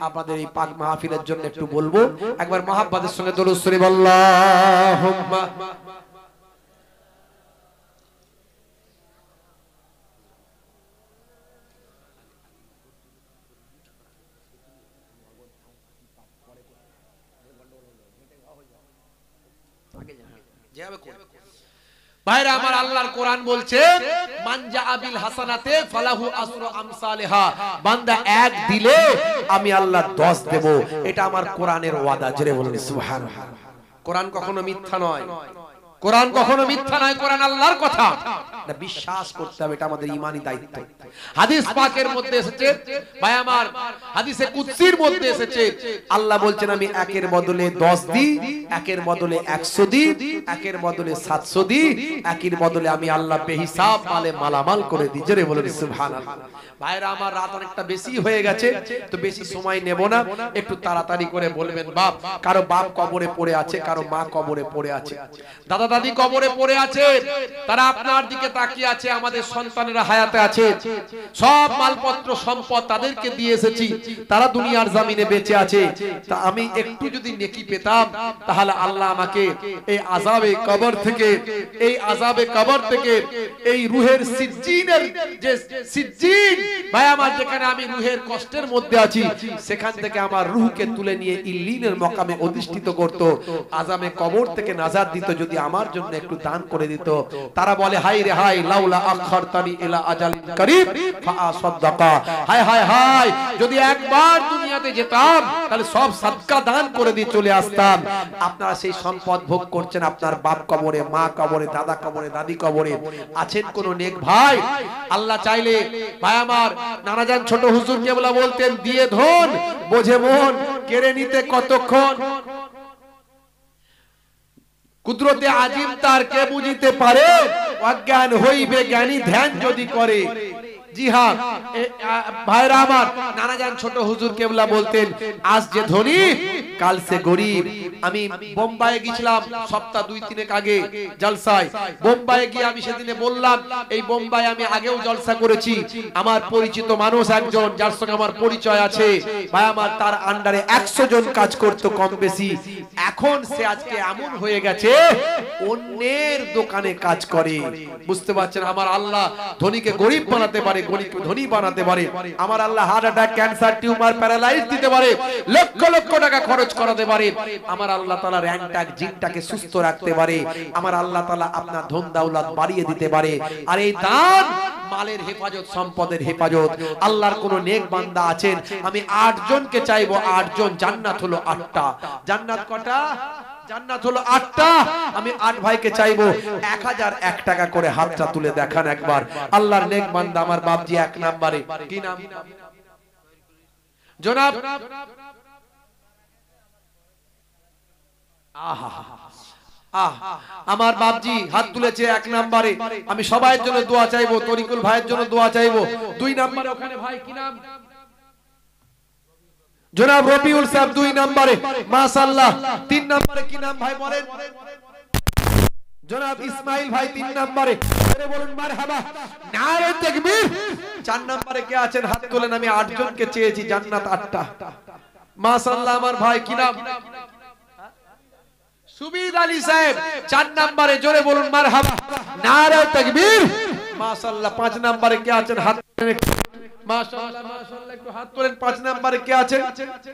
আপনাদের এই পাক মাহফিলের জন্য একটু বলবো। একবার মহাব্বতের সঙ্গে দরুদ শরীফ আল্লাহুম্মা। ভাইরা আমার, আল্লাহর কোরআন বলছে মান জাআ বিল হাসানাতে ফালাহু আসরু আমসালিহা। বান্দা এক দিলে আমি আল্লাহ 10 দেব। এটা আমার কোরআনের ওয়াদা। জোরে বলুন সুবহানাল্লাহ। কোরআন কখনো মিথ্যা নয়, কোরআন কখনো মিথ্যা নয়, কোরআন আল্লাহর কথা। এটা বিশ্বাস করতে হবে, এটা আমাদের ঈমানি দায়িত্ব। হাদিস পাকের মধ্যে এসেছে ভাই আমার, হাদিসে কুদসির মধ্যে এসেছে আল্লাহ বলছেন আমি একের বদলে 10 দিই, একের বদলে 100 দিই, একের বদলে 700 দিই, একের বদলে আমি আল্লাহ বেহিসাব মালে মালামাল করে দিই। জোরে বলুন সুবহানাল্লাহ। ভাইরা আমার, রাত অনেকটা বেশি হয়ে গেছে, তো বেশি সময় নেব না, একটু তাড়াতাড়ি করে বলবেন। বাপ, কারো বাপ কবরে পড়ে আছে, কারো মা কবরে পড়ে আছে, দাদা দাদি কবরে পড়ে আছে, তারা আপনার দিকে তাকিয়ে আছে। আমাদের সন্তানেরা হায়াতে আছে, সব মালপত্র সম্পদ তাদেরকে দিয়ে এসেছি, তারা দুনিয়ার জমিনে বেঁচে আছে। তা আমি একটু যদি নেকি পেতাম, তাহলে আল্লাহ আমাকে এই আযাবে কবর থেকে, এই আযাবে কবর থেকে, এই রূহের সিজ্জিনের যে সিজ্জিন ভাই আমার, যেখানে আমি রূহের কষ্টের মধ্যে আছি, সেখান থেকে আমার রূহকে তুলে নিয়ে ইল্লিনের মাকামে অধিষ্ঠিত করত, আযাবে কবর থেকে নাজাত দিত, যদি আমার জন্য একটু দান করে দিত। তারা বলে হায় রে হায়, লাউলা আখারতানি ইলা আজালিন করিব ফাআসাদাকা। হায় হায় হায়, যদি একবার দুনিয়াতে যেতাম তাহলে সব সাদকা দান করে দিয়ে চলে আসতাম। আপনারা সেই সম্পদ ভোগ করছেন, আপনার বাপ কবরে, মা কবরে, দাদা কবরে, দাদি কবরে আছেন কোন নেক ভাই? আল্লাহ চাইলে ভাই আমার, নানাজান ছোট হুজুর কেবলা বলতেন দিয়ে ধন বোঝে মন, কেড়ে নিতে কতক্ষণ। কুদরতে আজিম তার কে বুঝিতে পারে, অজ্ঞান হইবে জ্ঞানী ধ্যান যদি করে। জি হ্যাঁ ভাইরা আমার, নানাজান ছোট হুজুর কেবলা বলতেন আজ যে ধনী কাল সে গরিব। আমি বোম্বাইয়ে গিয়েছিলাম সপ্তাহ 2-3 আগে জলসায়। বোম্বাইয়ে গিয়ে আমি সেদিনে বললাম, এই বোম্বাই আমি আগেও জলসা করেছি। আমার পরিচিত মানুষ একজন, যার সঙ্গে আমার পরিচয় আছে ভাই আমার, তার আন্ডারে 100 জন কাজ করতো কম বেশি। এখন সে আজকে এমন হয়ে গেছে অন্যের দোকানে কাজ করে। বুঝতে পারছেন, আমার আল্লাহ ধনীকে গরিব বানাতে পারে, গরিবকে ধনী বানাতে পারে। আমার আল্লাহ heart attack, cancer, tumour, paralyse দিতে পারে, লক্ষ লক্ষ টাকা খরচ করাতে পারে। আমার আল্লাহ তাআলা র্যাংটাক জিনটাকে সুস্থ রাখতে পারে। আমার আল্লাহ তাআলা আপনার ধন দৌলত বাড়িয়ে দিতে পারে। আর এই দান মালের হেফাজত, সম্পদের হেফাজত। আল্লাহর কোন নেক বান্দা আছেন, আমি 8 জনকে চাইবো, 8 জন, জান্নাত হলো 8টা। জান্নাত কটা? জান্নাত হলো 8টা। আমি 8 ভাইকে চাইবো 1001 টাকা করে হাতটা তুলে দেখান একবার। আল্লাহর নেক বান্দা আমার বাপজি 1 নম্বরে, কি নাম? জনাব আমার বাপজি হাত তুলেছে 1 নম্বরে, আমি সবাইয়ের জন্য দোয়া চাইবো, তরিকুল ভাইয়ের জন্য দোয়া চাইবো। 2 নম্বরে ওখানে ভাই কি নাম, জনাব রবিউল সাহেব 2 নম্বরে মাশাআল্লাহ। 3 নম্বরে কি নাম ভাই বলেন, জনাব ইসমাইল ভাই 3 নম্বরে, আরে বলুন মারহাবা, নারে তাকবীর। 4 নম্বরে কে আছেন হাত তোলেন, আমি 8 জনকে চেয়েছি, জান্নাত 8টা মাশাআল্লাহ। আমার ভাই কি নাম, সুবিদ আলী সাহেব 4 নম্বরে, জোরে বলুন মারহাবা, নারে তাকবীর মাশাআল্লাহ। 5 নম্বরে কে আছেন হাত তোলেন, মাশাআল্লাহ মাশাআল্লাহ, একটু হাত তোলেন। 5 নম্বরে কে আছেন,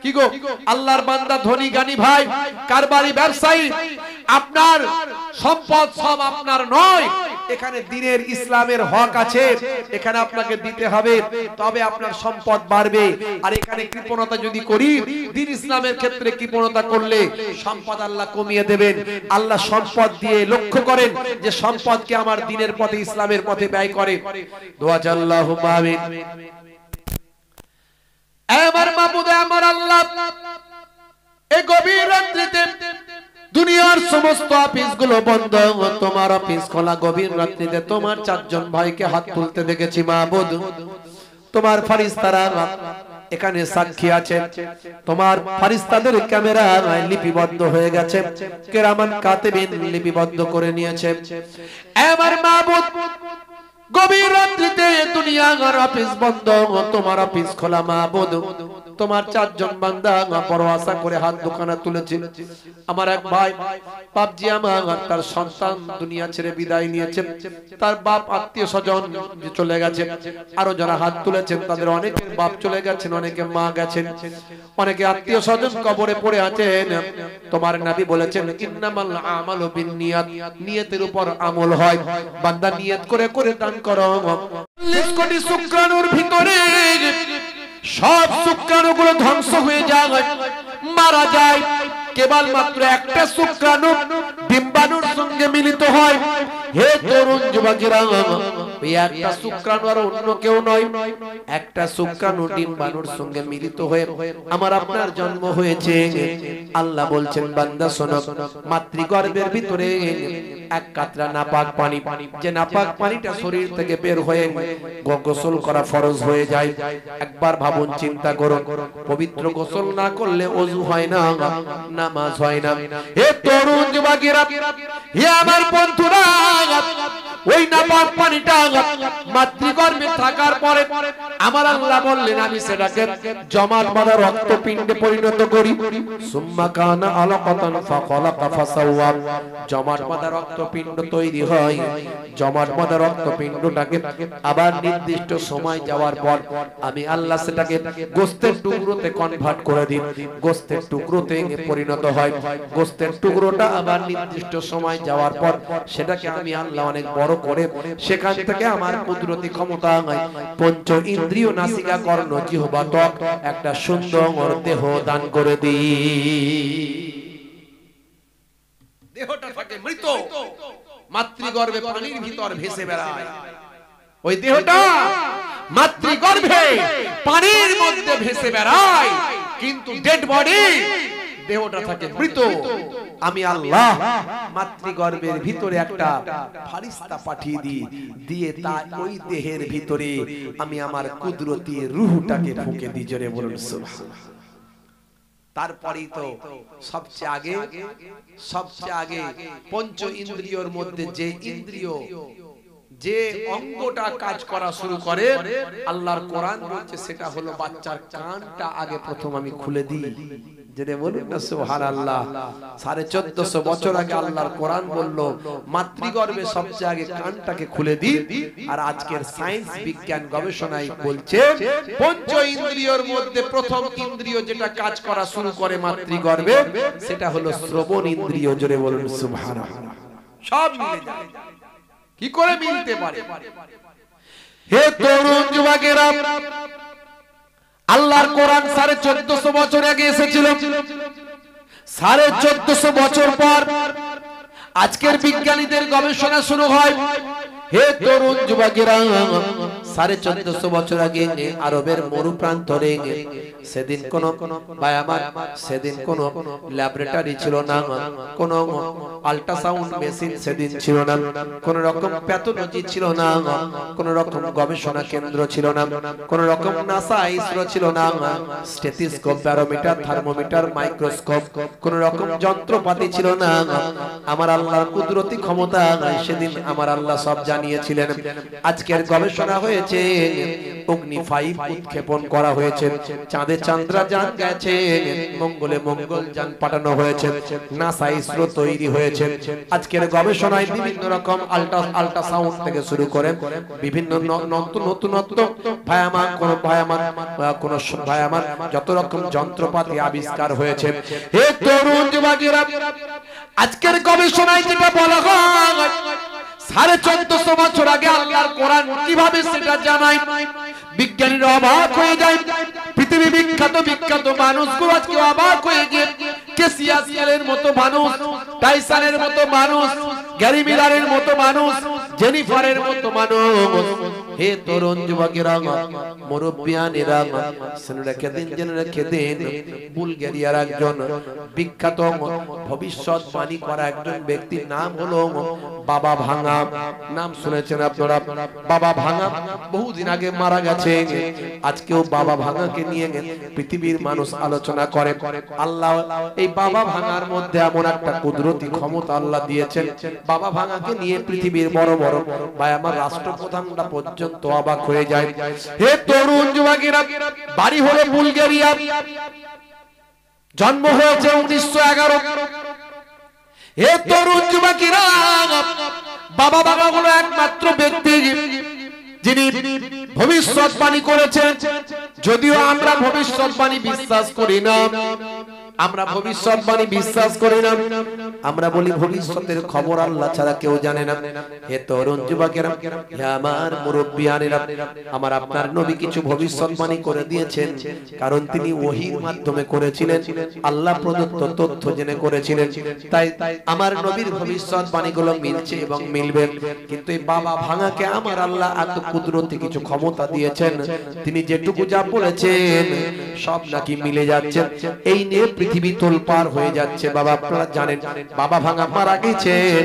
কি গো আল্লাহর বান্দা ধনী জ্ঞানী ভাই, কারবারি ব্যবসায়ী, আপনার সম্পদ সব আপনার নয়, এখানে দ্বীনের ইসলামের হক আছে, এখানে আপনাকে দিতে হবে, তবে আপনার সম্পদ বাড়বে। আর এখানে কৃপণতা যদি করি, দ্বীন ইসলামের ক্ষেত্রে কৃপণতা করলে সম্পদ আল্লাহ কমিয়ে দেবেন। আল্লাহ সম্পদ দিয়ে লক্ষ্য করেন যে সম্পদকে আমার দ্বীনের পথে ইসলামের পথে ব্যয় করে। দোয়া আল্লাহুম্মা আমিন। আমার মাবুদ আমার আল্লাহ, এই গভীর রাত্রিতে দুনিয়ার সমস্ত অফিসগুলো বন্ধ, তোমার অফিস খোলা। গভীর রাত্রিতে তোমার 4 জন ভাইকে হাত তুলতে দেখেছি মাবুদ। তোমার ফেরেশতারা এখানে সাক্ষী আছে, তোমার ফেরেশতাদের ক্যামেরা লিপিবদ্ধ হয়ে গেছে, কিরামান কাতিবিন লিপিবদ্ধ করে নিয়েছে। আমার মাবুদ, গভীর রাত্রিতে দুনিয়ার অফিস বন্ধ, তোমার অফিস খোলা মাবুদ। তোমার 4 জন বান্দা পরোয়াসা করে হাত দোকানে তুলেছে। আমার এক ভাই বাপজি আমার তার সন্তান দুনিয়া ছেড়ে বিদায় নিয়েছে, তার বাপ আত্মীয় স্বজন চলে গেছে। আরো যারা হাত তুলেছেন তাদের অনেকের বাপ চলে গেছেন, অনেকে মা গেছেন, অনেকে আত্মীয় স্বজন কবরে পড়ে আছেন। তোমার নবী বলেছেন ইন্নামাল আমালু বিন্নিয়াত, নিয়তের উপর আমল হয়। বান্দা নিয়ত করে করে দান করো। 40 কোটি শুক্রাণুর ভিতরে সব শুক্রাণুগুলো ধ্বংস হয়ে যায়, মারা যায়, কেবল মাত্র একটা শুক্রাণু ডিম্বাণুর সঙ্গে মিলিত হয়। হে তরুণ যুবকেরা, এই একটা শুক্রাণু আর অন্য কেউ নয়, একটা শুক্রাণু ডিম্বাণুর সঙ্গে মিলিত হয়ে আমার আপনার জন্ম হয়েছে। আল্লাহ বলছেন বান্দা শোনো, মাতৃগর্ভের ভিতরে 1 কাতরা নাপাক পানি, যে নাপাক পানিটা শরীর থেকে বের হয়ে গোসল করা ফরজ হয়ে যায়। একবার ভাবুন, চিন্তা করুন, পবিত্র গোসল না করলে ওযু হয় না, নামাজ হয় না। হে তরুণ যুবকেরা, হে আমার বন্ধুরা, ওই নাপাক পানিটা মাতৃগর্ভে থাকার পরে আমার আল্লাহ বললেন আমি সেটাকে জমাট বাঁধা রক্তপিণ্ডে পরিণত করি। সুম্মা কানা আলাকাতান ফাখালাকা ফাসাওয়া, জমাট বাঁধা রক্তপিণ্ড তৈরি হয়। জমাট বাঁধা রক্তপিণ্ডটাকে আবার নির্দিষ্ট সময় যাওয়ার পর আমি আল্লাহ সেটাকে গোশতের টুকরোতে কনভার্ট করে দিই, গোশতের টুকরোতে পরিণত হয়। গোশতের টুকরোটা আবার নির্দিষ্ট সময় যাওয়ার পর সেটাকে আমি আল্লাহ অনেক বড় করে সেখান থেকে আমার কুদরতি ক্ষমতা পঞ্চ ইন্দ্রিয় নাসিকা কর্ণ জিহ্বা ত্বক একটা সুন্দর দেহ দান করে দিই। দেহটা থাকে মৃত, মাতৃগর্ভে পানির ভিতর ভেসে বেড়ায়। ওই দেহটা মাতৃগর্ভে পানির মধ্যে ভেসে বেড়ায়, কিন্তু ডেড বডি দেহটা থাকে মৃত। আমি আল্লাহ মাতৃগর্ভের ভিতরে একটা ফেরেশতা পাঠিয়ে দিই, দিয়ে তা ওই দেহের ভিতরে আমি আমার কুদরতি রূহটাকে ফুঁকে দিই। জোরে বলুন সুবহানাল্লাহ। তারপরেই তো সবচেয়ে আগে পঞ্চ ইন্দ্রিয়র মধ্যে যে ইন্দ্রিয়, যে অঙ্গটা কাজ করা শুরু করে, আল্লাহর কোরআন বলছে সেটা হলো বাচ্চার কানটা আগে প্রথম আমি খুলে দিই। যেটা বলুন না সুবহানাল্লাহ। 1450 বছর আগে আল্লাহর কোরআন বলল মাতৃগর্ভে সবচেয়ে আগে কানটাকে খুলে দিই। আর আজকের সায়েন্স বিজ্ঞান গবেষণায় বলছে পঞ্চ ইন্দ্রিয়র মধ্যে প্রথম ইন্দ্রিয় যেটা কাজ করা শুরু করে মাতৃগর্ভে সেটা হলো শ্রবণ ইন্দ্রিয়। জোরে বলুন সুবহানাল্লাহ। সব মিলে যায়। কি করে মিলতে পারে? হে তরুণ যুবকেরা, আল্লাহর কোরআন 1450 বছর আগে এসেছিল। 1450 বছর পর আজকের বিজ্ঞানীদের গবেষণা শুরু হয়। হে তরুণ যুবকেরা, 1450 বছর আগে আরবের মরু প্রান্তরে সেদিন কোন ভাই আমার সেদিন কোন ল্যাবরেটরি ছিল না, কোন আল্ট্রাসাউন্ড মেশিন সেদিন ছিল না, কোন রকম প্যাথোলজি ছিল না, কোন রকম গবেষণা কেন্দ্র ছিল না, কোন রকম নাসা ইসরো ছিল না, স্টেথোস্কোপ, ব্যারোমিটার, থার্মোমিটার, মাইক্রোস্কোপ, কোন রকম যন্ত্রপাতি ছিল না। আমার আল্লাহর কুদরতি ক্ষমতা সেদিন আমার আল্লাহ সব জানিয়েছিলেন। আজকের গবেষণা হয়েছে, অগ্নি 5 উৎক্ষেপণ করা হয়েছে, চাঁদে চন্দ্রযান গেছে, মঙ্গলে মঙ্গলযান পাঠানো হয়েছে, নাসা ইসরো তৈরি হয়েছে। আজকের গবেষণায় বিভিন্ন রকম আল্ট্রাসাউন্ড থেকে শুরু করে বিভিন্ন নতুনত্ব ভায়ামান যত রকম যন্ত্রপাতি আবিষ্কার হয়েছে। হে তরুণ যুবকেরা, আজকের গবেষণায় যেটা বলা হয় 1450 বছর আগে আল্লাহর কোরআন কিভাবে সেটা জানায়, বিজ্ঞানীরা অবাক হয়ে যায়। পৃথিবী বিখ্যাত মানুষগুলো আজকে অবাক হয়ে গিয়ে কেসিয়াসেলের মতো মানুষ, টাইসনের মতো মানুষ, গ্যারি মিলারের মতো মানুষ, জেনিফারের মতো মানুষ। হে তরুণ যুবকেরা, মুরব্বিয়ানেরা, জেনে রেখে দিন, বুলগেরিয়ার একজন বিখ্যাত ভবিষ্যৎবাণী করা একজন ব্যক্তির নাম হলো বাবা ভাঙা। নাম শুনেছেন আপনারা? বাবা ভাঙা বহুদিন আগে মারা গেছে। আজকেও বাবা ভাঙাকে নিয়ে পৃথিবীর মানুষ আলোচনা করে। আল্লাহ এই বাবা ভাঙার মধ্যে এমন একটা কুদরতি ক্ষমতা আল্লাহ দিয়েছেন, বাবা ভাঙাকে নিয়ে পৃথিবীর বড় বড় ভাই আমার রাষ্ট্রপ্রধানরা পর্যন্ত অবাক হয়ে যায়। হে তরুণ যুবকেরা, বাড়ি হলো বুলগেরিয়া, জন্ম হয়েছে 1911। হে তরুণ যুবকেরা, বাবা ভাঙা হলো একমাত্র ব্যক্তি যিনি ভবিষ্যৎবাণী করেছেন। যদিও আমরা ভবিষ্যৎবাণী বিশ্বাস করি না, আমরা ভবিষ্যৎবাণী বিশ্বাস করি না, আমরা বলি ভবিষ্যতের খবর আল্লাহ ছাড়া কেউ জানে না। হে তরুণ যুবকেরা, হে আমার মুরব্বিয়ানেরা, আমার আপনার নবী কিছু ভবিষ্যৎবাণী করে দিয়েছেন, কারণ তিনি ওহীর মাধ্যমে করেছিলেন, আল্লাহ প্রদত্ত তথ্য জেনে করেছিলেন। তাই আমার নবীর ভবিষ্যৎবাণীগুলো মিলছে এবং মিলবে। কিন্তু এই বাবা ভাঙাকে আমার আল্লাহ এত কুদরতি কিছু ক্ষমতা দিয়েছেন, তিনি যেটুকু যা বলেছেন সব নাকি মিলে যাচ্ছে। এই নিয়ে পৃথিবী তোলপাড় হয়ে যাচ্ছে। বাবা আপনারা জানেন, বাবা ভাঙা মারা গেছেন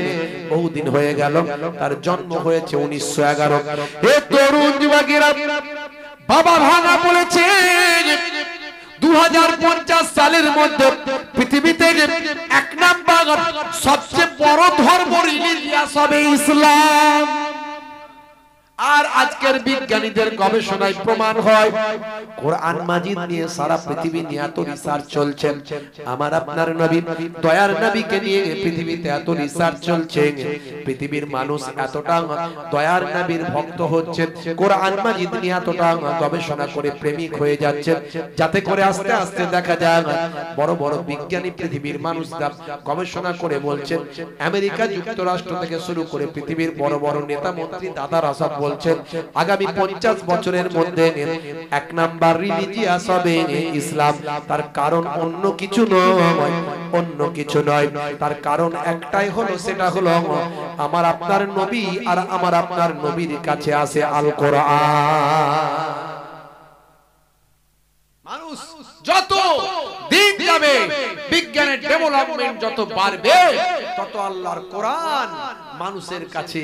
বহুদিন হয়ে গেল, তার জন্ম হয়েছে 1911। হে তরুণ যুবকেরা, বাবা ভাঙা বলেছেন 2050 সালের মধ্যে পৃথিবীতে 1 নাম্বার সবচেয়ে বড় ধর্ম রিলিজিয়াস হবে ইসলাম। আর আজকের বিজ্ঞানীদের গবেষণায় প্রমাণ হয়, কোরআন মাজিদ নিয়ে সারা পৃথিবী নিয়ে এত রিসার্চ চলছে। আমার আপনার নবী, দয়ার নবীকে নিয়ে পৃথিবীতে এত রিসার্চ চলছে। পৃথিবীর মানুষ এতটা দয়ার নবীর ভক্ত হচ্ছে, কোরআন মাজিদ নিয়ে এতটা গবেষণা করে প্রেমিক হয়ে যাচ্ছে, যাতে করে আস্তে আস্তে দেখা যায় বড় বড় বিজ্ঞানী পৃথিবীর মানুষরা গবেষণা করে বলছেন, আমেরিকা যুক্তরাষ্ট্র থেকে শুরু করে পৃথিবীর বড় বড় নেতা মন্ত্রী দাদারা সব বলছেন আগামী 50 বছরের মধ্যে 1 নাম্বার রিলিজিয়াস হবে ইসলাম। তার কারণ অন্য কিছু নয়, অন্য কিছু নয়, তার কারণ একটাই হলো, সেটা হলো আমার আপনার নবী আর আমার আপনার নবীর কাছে আছে আল কোরআন। মানুষ যত দিন যাবে, বিজ্ঞানের ডেভেলপমেন্ট যত বাড়বে, তত আল্লাহর কোরআন মানুষের কাছে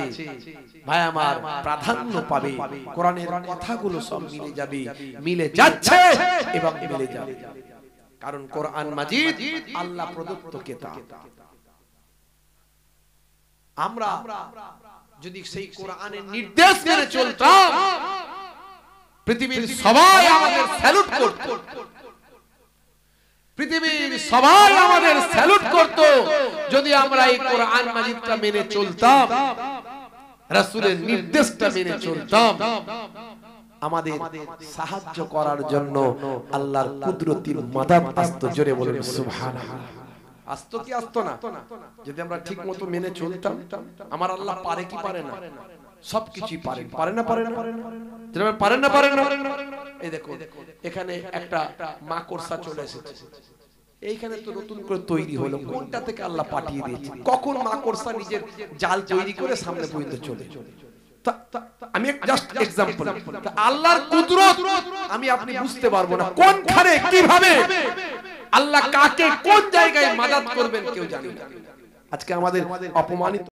ভাই আমার প্রাধান্য পাবে। কোরআনের কথাগুলো সব মিলে যাবে, মিলে যাচ্ছে এবং মিলে যাবে, কারণ কোরআন মাজিদ আল্লাহ প্রদত্ত কিতাব। আমরা যদি সেই কোরআনের নির্দেশ মেনে চলতাম, পৃথিবীর সবাই আমাদের স্যালুট করত, পৃথিবীর সবাই আমাদের স্যালুট করত যদি আমরা এই কোরআন মাজিদটা মেনে চলতাম, রাসূলের নির্দেশটা মেনে চলতাম। আমাদের সাহায্য করার জন্য আল্লাহর কুদরতি মাদাদ আসতো। জোরে বলেন সুবহানাল্লাহ। আসতো কি আসতো না? যদি আমরা ঠিক মতো মেনে চলতাম, আমার আল্লাহ পারে কি পারে না? সবকিছুই পারেন। পারে না? পারে না? পারেন না? পারেন না? এই দেখো, এখানে একটা মাকড়সা চলে এসেছে, এইখানে তো নতুন করে তৈরি হলো, কোনটা থেকে আল্লাহ পাঠিয়ে দিয়েছে? কখন মাকড়সা নিজের জাল তৈরি করে সামনে পর্যন্ত চলে? আমি জাস্ট এক্সাম্পল। আল্লাহর কুদরত আমি আপনি বুঝতে পারবো না, কোনখানে কিভাবে আল্লাহ কাকে কোন জায়গায় মাদাদ করবেন কেউ জানে না। আজকে আমাদের অপমানিত